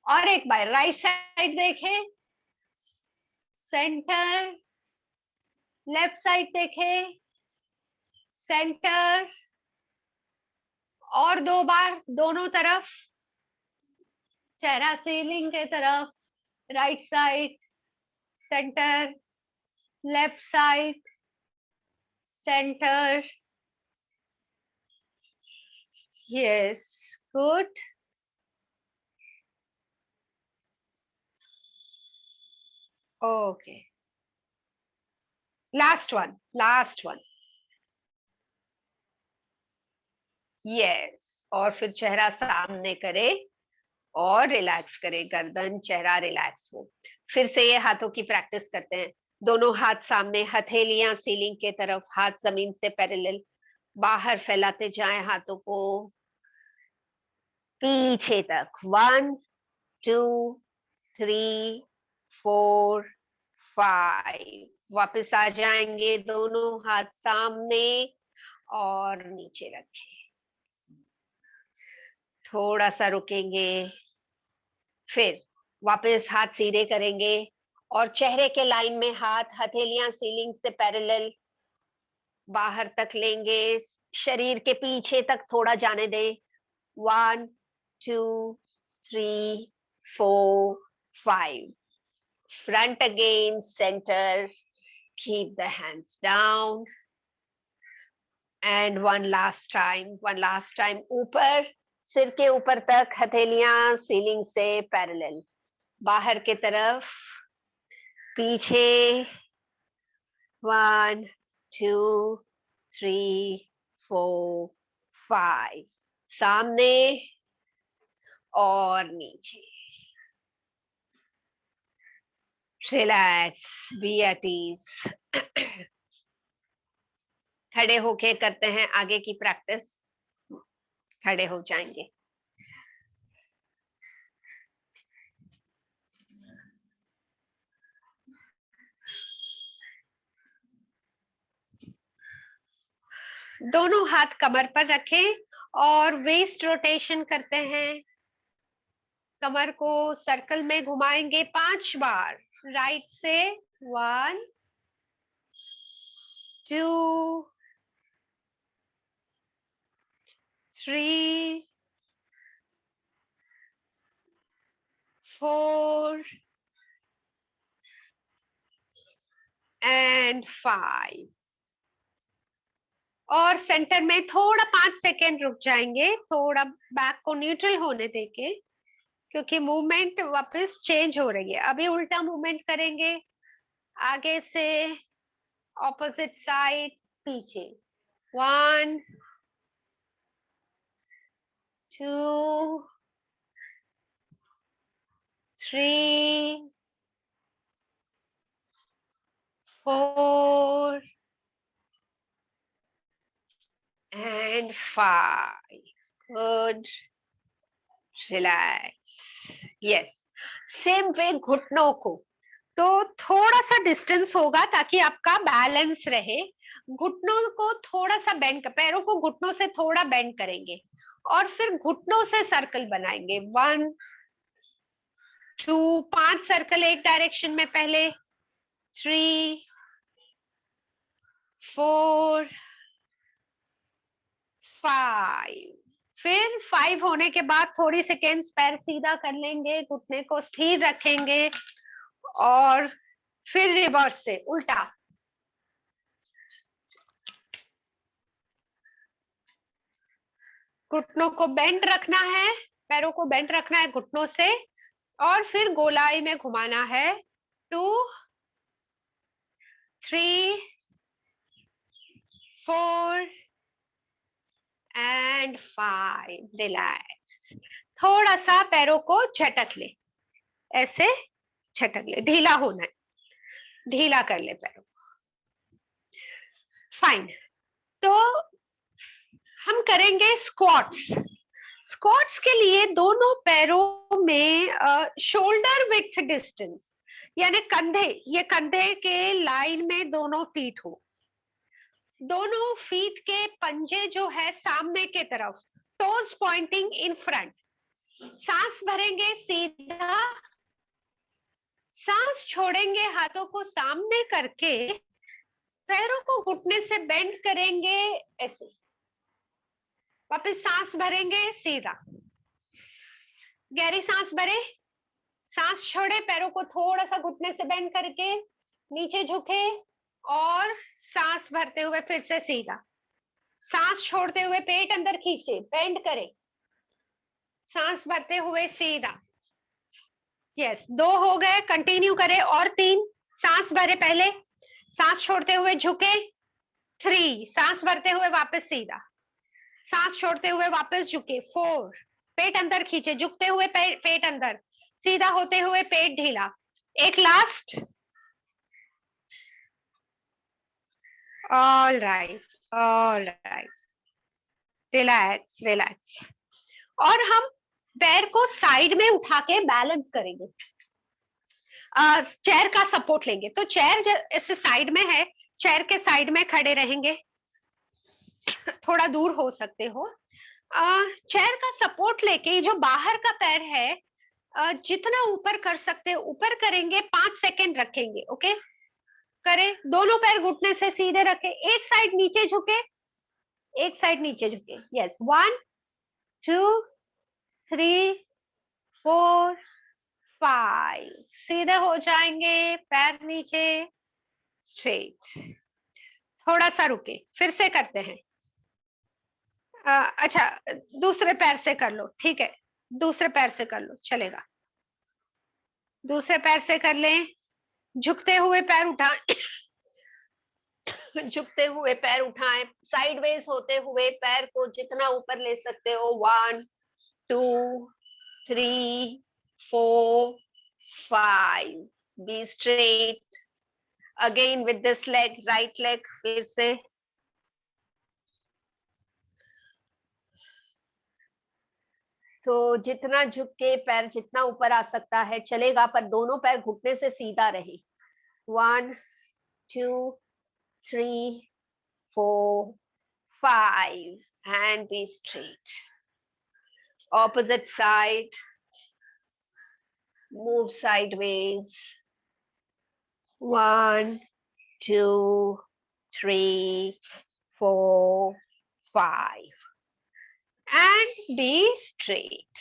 और एक बार राइट साइड देखे, सेंटर, लेफ्ट साइड देखे, सेंटर, और 2 बार दोनों तरफ, चेहरा सीलिंग के तरफ, right side, centre, left side, centre. Yes, good. Okay, last one. Yes, और फिर चेहरा सामने करे और रिलैक्स करे, गर्दन चेहरा रिलैक्स हो। फिर से ये हाथों की प्रैक्टिस करते हैं। दोनों हाथ सामने, हथेलियां सीलिंग के तरफ, हाथ जमीन से पैरेलल, बाहर फैलाते जाएं हाथों को पीछे तक। 1 2 3 4 5। वापस आ जाएंगे, दोनों हाथ सामने और नीचे रखें। थोड़ा सा रुकेंगे, फिर वापस हाथ सीधे करेंगे और चेहरे के लाइन में हाथ, हथेलियां सीलिंग से पैरेलल, बाहर तक लेंगे, शरीर के पीछे तक थोड़ा जाने दें। 1 2 3 4 5। Front again, center, keep the hands down. And one last time, ऊपर, सिर के ऊपर तक, हथेलियां सीलिंग से पैरेलल, बाहर के तरफ, पीछे। 1 2 3 4 5। सामने और नीचे। Relax, be at ease. खड़े होके करते हैं आगे की प्रैक्टिस। खड़े हो जाएंगे। दोनों हाथ कमर पर रखें और वेस्ट रोटेशन करते हैं। कमर को सर्कल में घुमाएंगे 5 बार। राइट से 1 2 3 4 and 5। और सेंटर में थोड़ा 5 सेकेंड रुक जाएंगे, थोड़ा बैक को न्यूट्रल होने देके, क्योंकि मूवमेंट वापस चेंज हो रही है। अभी उल्टा मूवमेंट करेंगे, आगे से ऑपोजिट साइड, पीछे। 1 2 3 4 and 5। Good, relax. Yes, same way घुटनों को, तो थोड़ा सा डिस्टेंस होगा ताकि आपका बैलेंस रहे। घुटनों को थोड़ा सा बेंड, पैरों को घुटनों से थोड़ा बेंड करेंगे और फिर घुटनों से सर्कल बनाएंगे। 1 2, 5 सर्कल एक डायरेक्शन में पहले, 3 4 5। फिर 5 होने के बाद थोड़ी सेकेंड्स पैर सीधा कर लेंगे, घुटने को स्थिर रखेंगे और फिर रिवर्स से उल्टा। घुटनों को बेंड रखना है, पैरों को बेंड रखना है घुटनों से, और फिर गोलाई में घुमाना है। 2 3 4 and 5. रिलैक्स. थोड़ा सा पैरों को झटक ले, ऐसे झटक ले, ढीला होना है, ढीला कर ले पैरों को. फाइन. तो हम करेंगे स्क्वाट्स. स्क्वाट्स के लिए दोनों पैरों में शोल्डर विड्थ डिस्टेंस, यानी कंधे, ये कंधे के लाइन में दोनों फीट हो. दोनों फीट के पंजे जो है सामने के तरफ, टोज पॉइंटिंग इन फ्रंट. सांस भरेंगे सीधा, सांस छोड़ेंगे हाथों को सामने करके, पैरों को घुटने से बेंड करेंगे ऐसे. वापस सांस भरेंगे सीधा, गहरी सांस भरे, सांस छोड़े, पैरों को थोड़ा सा घुटने से बेंड करके नीचे झुके और सांस भरते हुए फिर से सीधा. सांस छोड़ते हुए पेट अंदर खींचे, बेंड करें, सांस भरते हुए सीधा. यस, 2 हो गए. कंटिन्यू करें और 3. सांस भरे पहले, सांस छोड़ते हुए झुके. 3, सांस भरते हुए वापस सीधा, सांस छोड़ते हुए वापस झुके. 4, पेट अंदर खींचे, झुकते हुए पेट अंदर, सीधा होते हुए पेट ढीला. एक last. All right, all right. Relax, relax. और हम पैर को साइड में उठा के बैलेंस करेंगे. चेयर का सपोर्ट लेंगे. तो चेयर इस साइड में है, चेयर के साइड में खड़े रहेंगे, थोड़ा दूर हो सकते हो. चेयर का सपोर्ट लेके जो बाहर का पैर है, जितना ऊपर कर सकते ऊपर करेंगे. 5 सेकेंड रखेंगे. ओके, करें. दोनों पैर घुटने से सीधे रखे, एक साइड नीचे झुके, एक साइड नीचे झुके. यस, 1 2 3 4 5. सीधे हो जाएंगे, पैर नीचे, स्ट्रेट. थोड़ा सा रुके, फिर से करते हैं. अच्छा, दूसरे पैर से कर लो. ठीक है, दूसरे पैर से कर लो, चलेगा. दूसरे पैर से कर लें. झुकते हुए पैर उठाएं, झुकते हुए पैर उठाएं. साइडवेज होते हुए पैर को जितना ऊपर ले सकते हो. 1 2 3 4 5. Be straight. Again with this leg, right leg. फिर से तो जितना झुक के पैर जितना ऊपर आ सकता है चलेगा, पर दोनों पैर घुटने से सीधा रहे. 1 2 3 4 5. and be straight. Opposite side. Move sideways. 1 2 3 4 5. and be straight.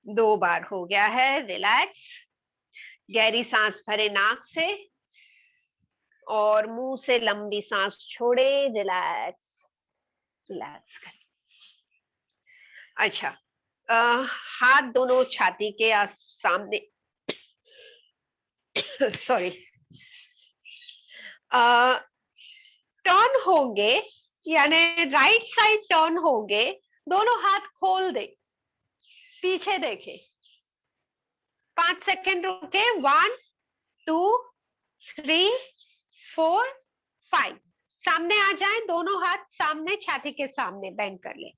2 बार हो गया है. रिलैक्स. गहरी सांस भरे नाक से और मुंह से लंबी सांस छोड़े. रिलैक्स, रिलैक्स करें. अच्छा, हाथ दोनों छाती के सामने, सॉरी, टर्न होंगे, यानी राइट साइड टर्न होंगे. दोनों हाथ खोल दे, पीछे देखे. 5 सेकेंड रुके. 1 2 3 4 5. सामने आ जाए, दोनों हाथ सामने छाती के सामने बेंड कर ले.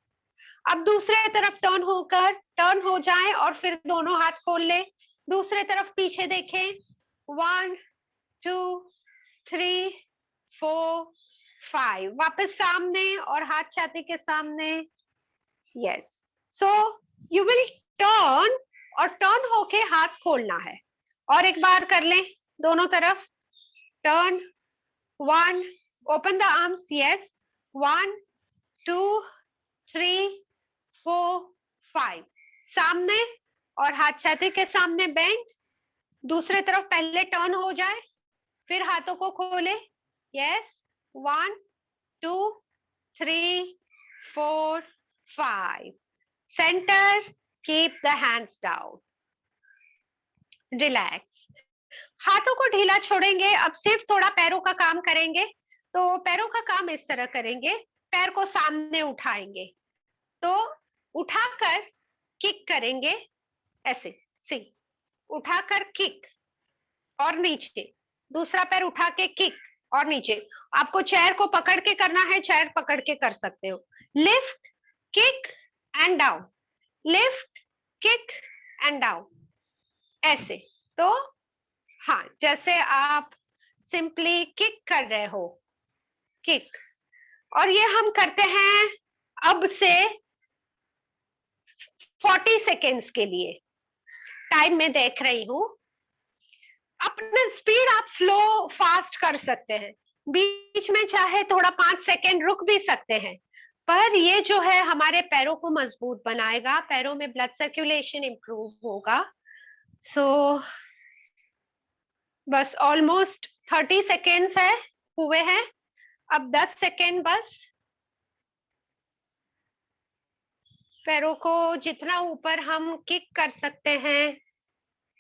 अब दूसरे तरफ टर्न होकर टर्न हो जाए और फिर दोनों हाथ खोल ले. दूसरे तरफ पीछे देखें. 1 2 3 4 5. वापस सामने और हाथ छाती के सामने. Yes, so you will turn और टर्न होके हाथ खोलना है. और एक बार कर लें दोनों तरफ. Turn. 1, open the arms. Yes, 1 2 3 4 5. सामने और हाथ छाती के सामने बेंड. दूसरे तरफ पहले टर्न हो जाए, फिर हाथों को खोले. Yes, 1 2 3 4 5. Center. Keep the hands down. Relax. हाथों को ढीला छोड़ेंगे, अब सिर्फ थोड़ा पैरों का काम करेंगे। तो पैरों का काम इस तरह करेंगे, पैर को सामने उठाएंगे, तो उठाकर किक करेंगे, ऐसे, सी, उठाकर किक और नीचे, दूसरा पैर उठा के किक और नीचे। आपको चेयर को पकड़ के करना है, चेयर पकड़ के कर सकते हो। Lift, kick and down, lift, kick and down, ऐसे। तो हाँ, जैसे आप सिंपली किक कर रहे हो, किक, और ये हम करते हैं अब से 40 सेकेंड्स के लिए। टाइम में देख रही हूँ, अपना स्पीड आप स्लो फास्ट कर सकते हैं, बीच में चाहे थोड़ा 5 सेकेंड रुक भी सकते हैं, पर ये जो है हमारे पैरों को मजबूत बनाएगा, पैरों में ब्लड सर्कुलेशन इंप्रूव होगा। सो बस ऑलमोस्ट 30 सेकेंड्स है, हुए हैं, अब 10 सेकेंड बस। पैरों को जितना ऊपर हम किक कर सकते हैं,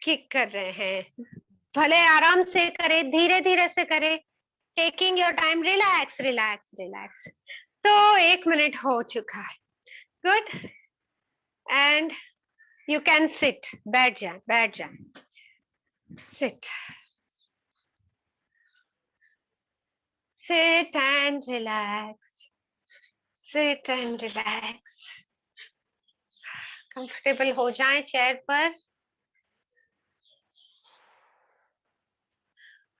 किक कर रहे हैं, भले आराम से करें, धीरे धीरे से करें, taking your time, relax relax relax. तो 1 मिनट हो चुका है, good, and you can sit, बैठ जाए, बैठ जाए, sit, sit and relax, sit and relax. Comfortable हो जाए चेयर पर,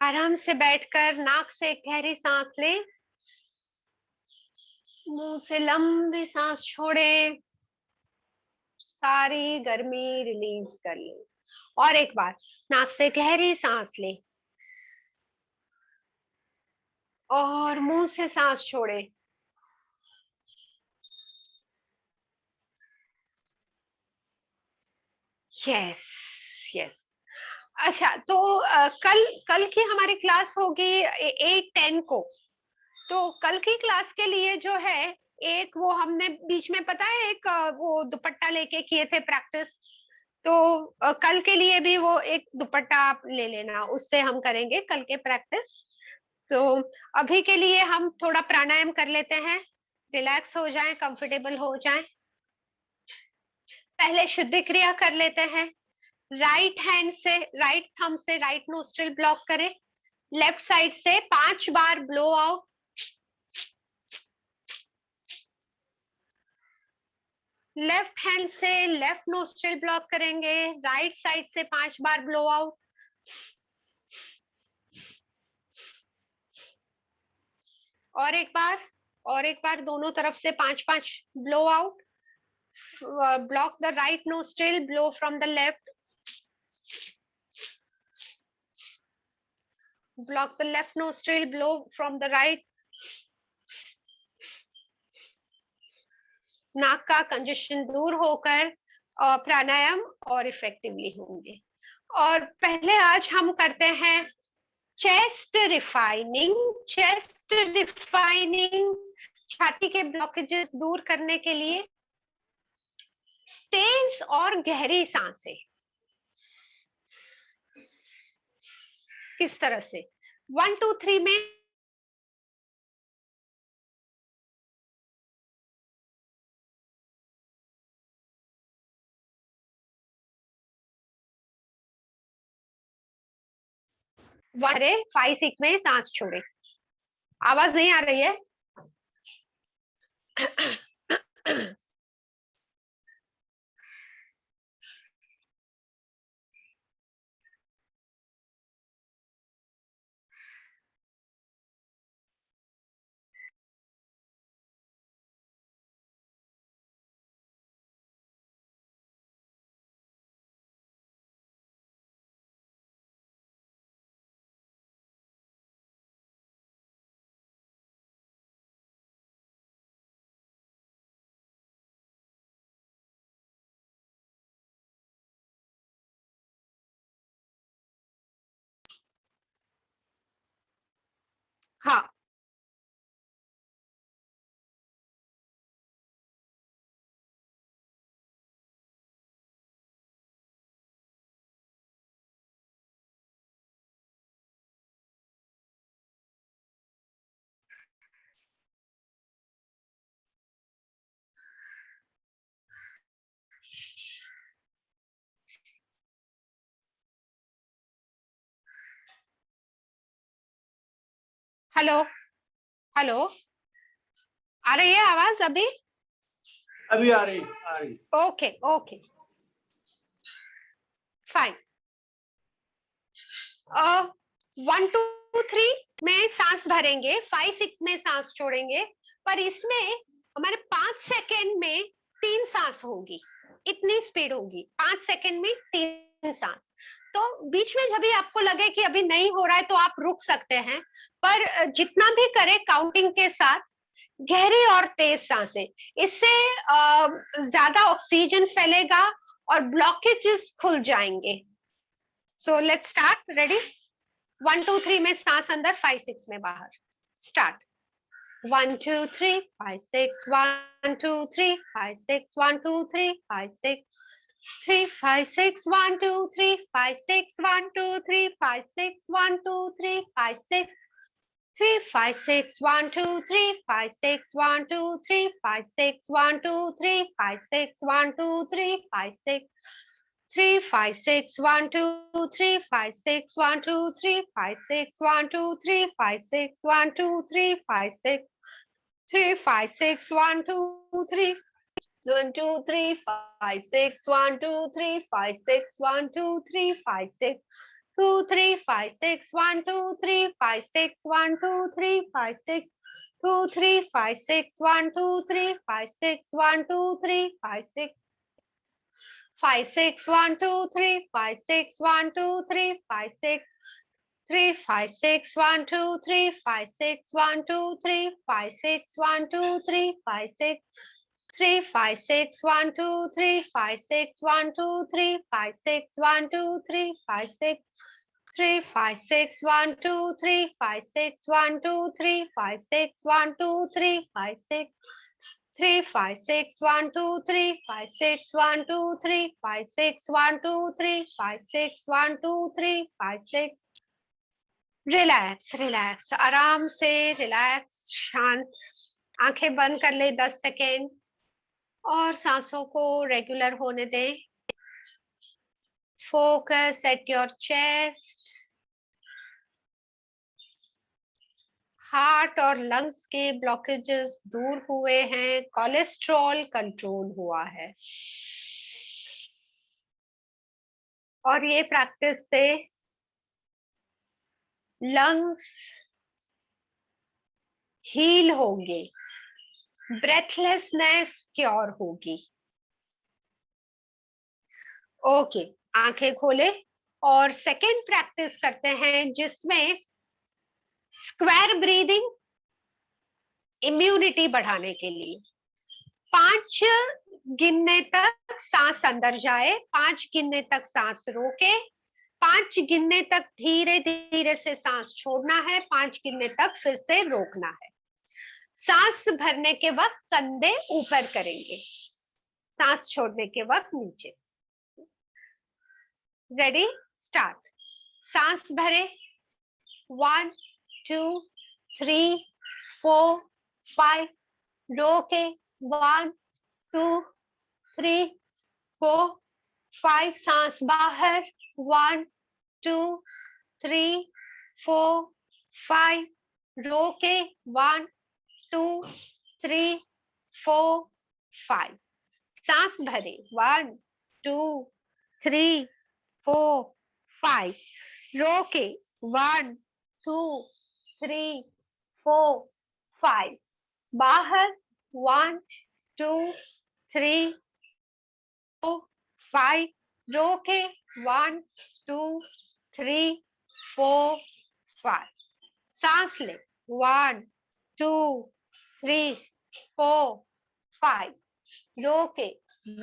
आराम से बैठकर नाक से गहरी सांस ले, मुंह से लंबी सांस छोड़े, सारी गर्मी रिलीज कर ले। और एक बार नाक से गहरी सांस ले और मुंह से सांस छोड़े। Yes, yes. अच्छा, तो कल कल की हमारी क्लास होगी 8-10 को। तो कल की क्लास के लिए जो है, एक वो हमने बीच में, पता है, एक वो दुपट्टा लेके किए थे प्रैक्टिस, तो कल के लिए भी वो एक दुपट्टा आप ले लेना, उससे हम करेंगे कल के प्रैक्टिस। तो अभी के लिए हम थोड़ा प्राणायाम कर लेते हैं, रिलैक्स हो जाएं, कंफर्टेबल हो जाएं। पहले शुद्धि क्रिया कर लेते हैं। राइट हैंड से, राइट थंब से राइट नोस्ट्रिल ब्लॉक करें, लेफ्ट साइड से 5 बार ब्लो आउट, लेफ्ट हैंड से लेफ्ट नोस्ट्रिल ब्लॉक करेंगे, राइट साइड से 5 बार ब्लो आउट, और एक बार, और एक बार दोनों तरफ से 5-5 blow out. Block the right nostril, blow from the left, block the left nostril, blow from the right. नाक का कंजेशन दूर होकर प्राणायाम और इफेक्टिवली होंगे। और पहले आज हम करते हैं चेस्ट रिफाइनिंग। चेस्ट रिफाइनिंग छाती के ब्लॉकेजेस दूर करने के लिए तेज और गहरी सांसें। किस तरह से? 1 2 3 में अरे 5 6 में सांस छोड़े। आवाज नहीं आ रही है? हेलो हेलो, आ रही है आवाज अभी? अभी आ रही। Okay okay fine. 1 2 3 में सांस भरेंगे, 5 6 में सांस छोड़ेंगे, पर इसमें हमारे 5 सेकेंड में 3 सांस होगी, इतनी स्पीड होगी, 5 सेकेंड में 3 सांस। तो बीच में जब भी आपको लगे कि अभी नहीं हो रहा है तो आप रुक सकते हैं, पर जितना भी करें काउंटिंग के साथ गहरी और तेज सांसें, इससे ज्यादा ऑक्सीजन फैलेगा और ब्लॉकेजेस खुल जाएंगे। So let's start. रेडी? 1 2 3 में सांस अंदर, 5 6 में बाहर। स्टार्ट। 1 2 3 5 6 1 2 3 5 6 1 2 3 5 6 3 5 6 1 2 3 5 6 1 2 3 5 6 1 2 3 5 6 3 5 6 1 2 3 5 6 1 2 3 5 6 1 2 3 5 6 1 2 3 5 6 3 5 6 1 2 3 5 6 1 2 3 5 6 1 2 3 5 6 1 2 3 5 6 3 5 6 1 2 3 1 2 3 5 6 1 2 3 5 6 1 2 3 5 6 2 3 5 6 1 2 3 5 6 1 2 3 5 6 2 3 5 6 1 2 3 5 6 1 2 3 5 6 5 6 1 2 3 5 6 1 2 3 5 6 3 5 6 1 2 3 5 6 1 2 3 5 6 1 2 3 5 6 3 5 6 1 2 3 5 6 1 2 3 5 6 1 2 3 5 6 3 5 6 1 2 3 5 6 1 2 3 5 6 1 2 3 5 6 3 5 6 1 2 3 5 6 1 2 3 5 6 1 2 3 5 6 1 2 3 5 6। रिलैक्स रिलैक्स, आराम से रिलैक्स, शांत। आंखें बंद कर ले 10 सेकेंड और सांसों को रेगुलर होने दें। Focus at your chest. Heart और लंग्स के ब्लॉकेजेस दूर हुए हैं, कोलेस्ट्रॉल कंट्रोल हुआ है। और ये प्रैक्टिस से लंग्स हील होंगे, ब्रेथलेसनेस क्योर होगी। ओके, आंखें खोले और सेकेंड प्रैक्टिस करते हैं जिसमें स्क्वायर ब्रीदिंग, इम्यूनिटी बढ़ाने के लिए 5 गिनने तक सांस अंदर जाए, 5 गिनने तक सांस रोके, 5 गिनने तक धीरे धीरे से सांस छोड़ना है, 5 गिनने तक फिर से रोकना है। सांस भरने के वक्त कंधे ऊपर करेंगे, सांस छोड़ने के वक्त नीचे। रेडी? स्टार्ट। सांस भरे 1 2 3 4 5, रोके 1 2 3 4 5, सांस बाहर 1 2 3 4 5, रोके 1 2 3 4 5, सांस भरे 1 2 3 4 5, रोके 1 2 3 4 5, बाहर 1 2 3 4 5, रोके 1 2 3 4 5, सांस ले 1 2 3 4 5, रोके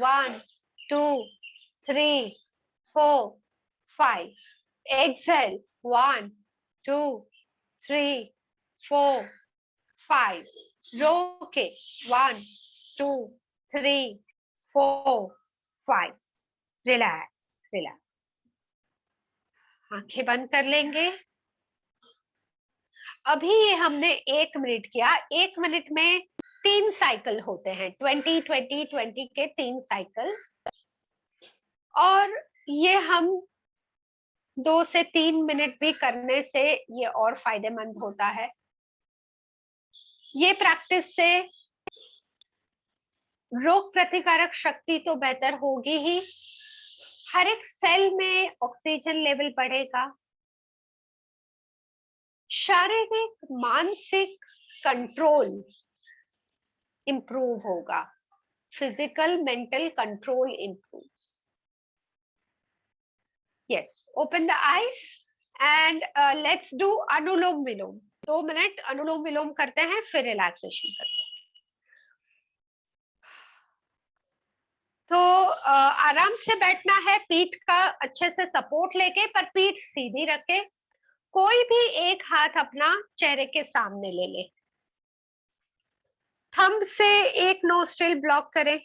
1 2 3 4 5, exhale 1 2 3 4 5, रोके 1 2 3 4 5। रिलैक्स रिलैक्स, आंखें बंद कर लेंगे। अभी ये हमने 1 मिनट किया। 1 मिनट में 3 साइकिल होते हैं, 20 20 20 के 3 साइकिल, और ये हम 2 से 3 मिनट भी करने से ये और फायदेमंद होता है। ये प्रैक्टिस से रोग प्रतिकारक शक्ति तो बेहतर होगी ही, हर एक सेल में ऑक्सीजन लेवल बढ़ेगा, शारीरिक मानसिक कंट्रोल इंप्रूव होगा, physical mental control improves. Yes, open the eyes and let's do anulom vilom. 2 minute अनुलोम विलोम करते हैं, फिर रिलैक्सेशन करते हैं. तो आराम से बैठना है, पीठ का अच्छे से सपोर्ट लेके, पर पीठ सीधी रखे. कोई भी एक हाथ अपना चेहरे के सामने ले ले. थंब से एक नोस्ट्रिल ब्लॉक करें,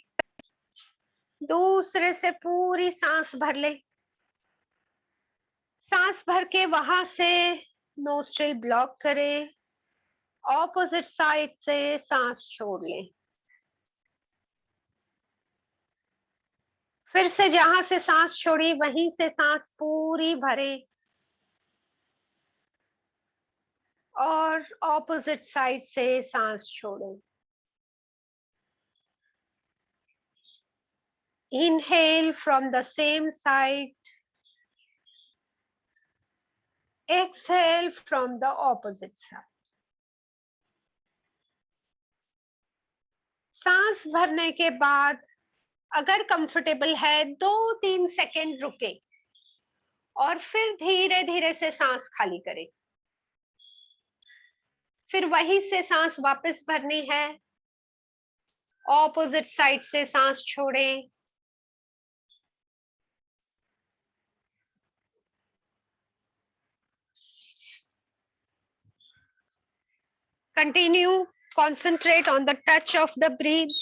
दूसरे से पूरी सांस भर ले. सांस भर के वहां से नोस्ट्रिल ब्लॉक करें, ऑपोजिट साइड से सांस छोड़ लें. फिर से जहां से सांस छोड़ी वहीं से सांस पूरी भरें और ऑपोजिट साइड से सांस छोड़ें. Inhale from the same side. Exhale from the opposite side. सांस भरने के बाद अगर कंफर्टेबल है 2-3 सेकेंड रुके और फिर धीरे धीरे से सांस खाली करें. फिर वहीं से सांस वापस भरनी है, ऑपोजिट साइड से सांस छोड़ें. Continue, concentrate on the touch of the breath.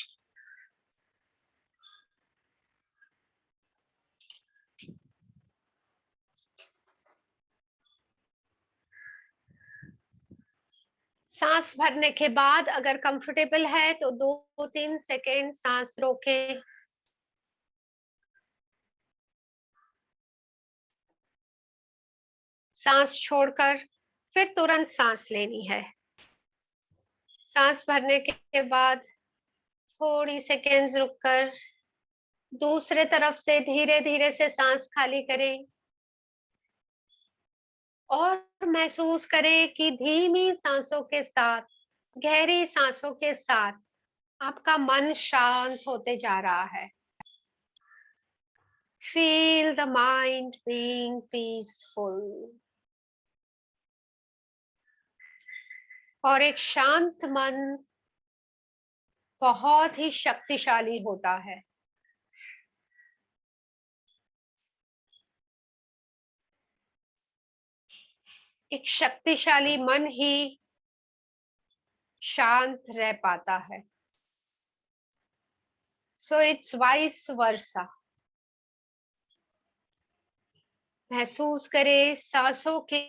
सांस भरने के बाद अगर कंफर्टेबल है तो 2-3 सेकेंड सांस रोकें. सांस छोड़कर फिर तुरंत सांस लेनी है. सांस भरने के बाद थोड़ी सेकेंड्स रुककर दूसरे तरफ से धीरे धीरे से सांस खाली करें और महसूस करें कि धीमी सांसों के साथ, गहरी सांसों के साथ आपका मन शांत होते जा रहा है. Feel the mind being peaceful. और एक शांत मन बहुत ही शक्तिशाली होता है. एक शक्तिशाली मन ही शांत रह पाता है. So it's vice versa. महसूस करें सांसों के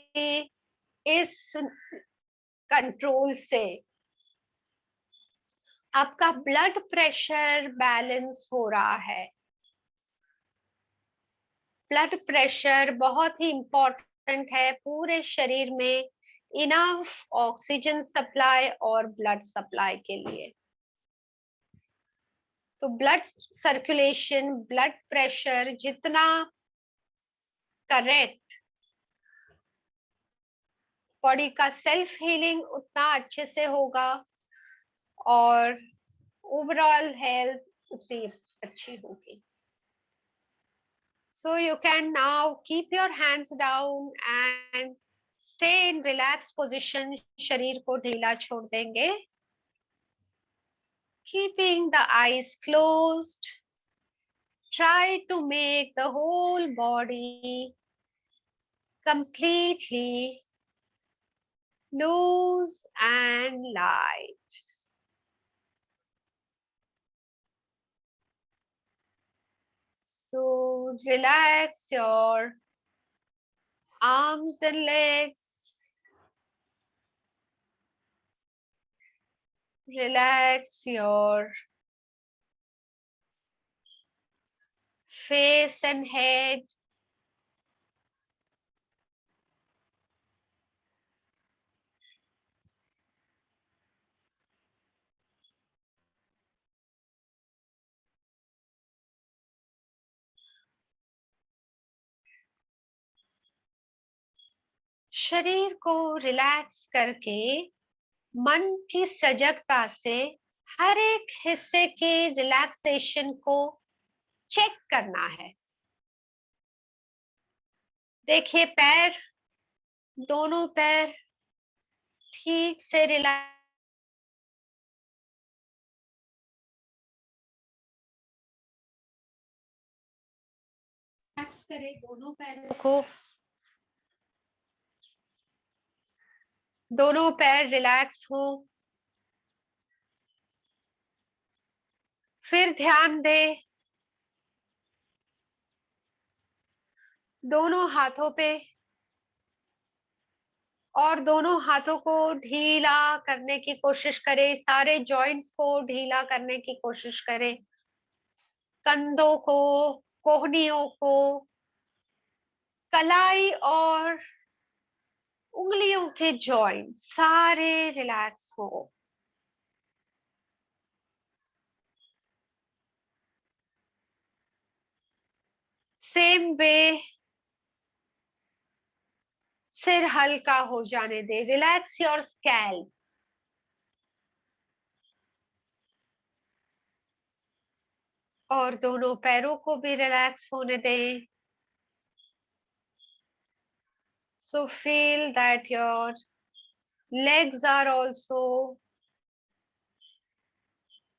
इस कंट्रोल से आपका ब्लड प्रेशर बैलेंस हो रहा है. ब्लड प्रेशर बहुत ही इंपॉर्टेंट है पूरे शरीर में इनफ ऑक्सीजन सप्लाई और ब्लड सप्लाई के लिए. तो ब्लड सर्कुलेशन, ब्लड प्रेशर जितना करेक्ट, बॉडी का सेल्फ हीलिंग उतना अच्छे से होगा और ओवरऑल हेल्थ उतनी अच्छी होगी. So you can now keep your hands down and stay in relaxed position. शरीर को ढीला छोड़ देंगे. Keeping the eyes closed. Try to make the whole body completely loose and light. So relax your arms and legs. Relax your face and head. शरीर को रिलैक्स करके मन की सजगता से हर एक हिस्से के रिलैक्सेशन को चेक करना है। देखिए पैर, दोनों पैर ठीक से रिलैक्स करें, दोनों पैरों को, दोनों पैर रिलैक्स हो। फिर ध्यान दे दोनों हाथों पे और दोनों हाथों को ढीला करने की कोशिश करें, सारे जॉइंट्स को ढीला करने की कोशिश करें, कंधों को, कोहनियों को, कलाई और उंगलियों के जॉइंट सारे रिलैक्स हो। सेम वे सिर हल्का हो जाने दे, रिलैक्स योर स्कैल्प। और दोनों पैरों को भी रिलैक्स होने दें। So feel that your legs are also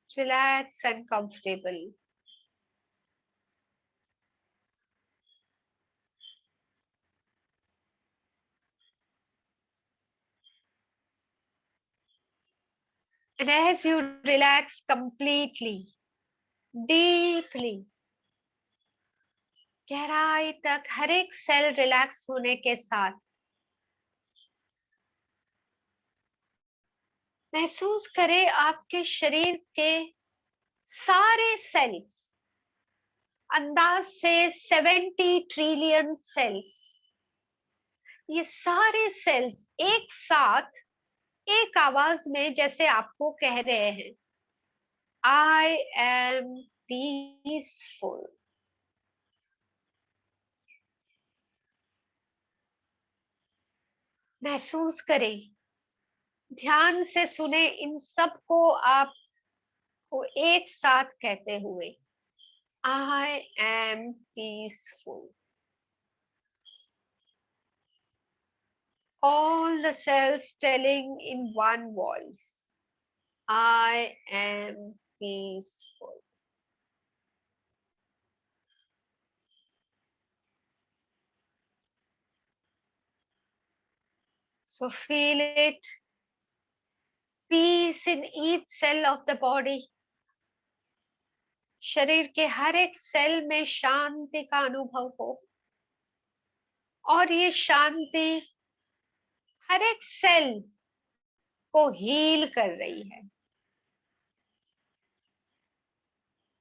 relaxed and comfortable. And as you relax completely, deeply, गहराई तक हर एक सेल रिलैक्स होने के साथ महसूस करें आपके शरीर के सारे सेल्स, अंदाज से 70 ट्रिलियन सेल्स, ये सारे सेल्स एक साथ एक आवाज में जैसे आपको कह रहे हैं, I am peaceful. महसूस करें, ध्यान से सुने इन सब को आपको एक साथ कहते हुए, I am peaceful. All the cells telling in one voice, I am peaceful. So feel it, peace in each cell of the body. शरीर के हर एक सेल में शांति का अनुभव हो और ये शांति हर एक सेल को हील कर रही है।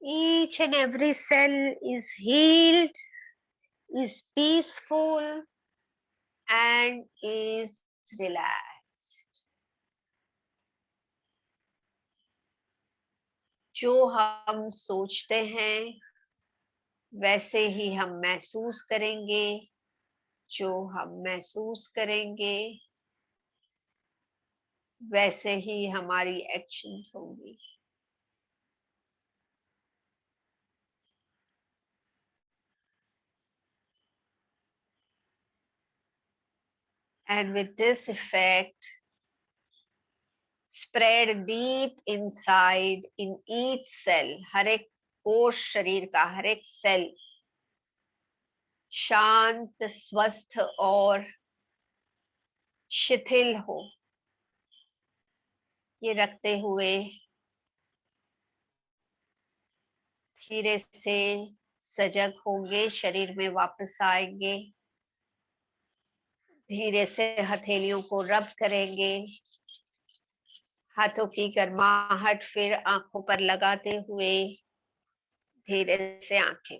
Each and every cell is healed, is peaceful and is relaxed. जो हम सोचते हैं वैसे ही हम महसूस करेंगे, जो हम महसूस करेंगे वैसे ही हमारी एक्शंस होंगी। And with this effect spread deep inside in each cell, हर एक कोश शरीर का हर एक सेल शांत, स्वस्थ और शिथिल हो, ये रखते हुए धीरे से सजग होंगे, शरीर में वापस आएंगे, धीरे से हथेलियों को रब करेंगे, हाथों की गर्माहट फिर आंखों पर लगाते हुए धीरे से आंखें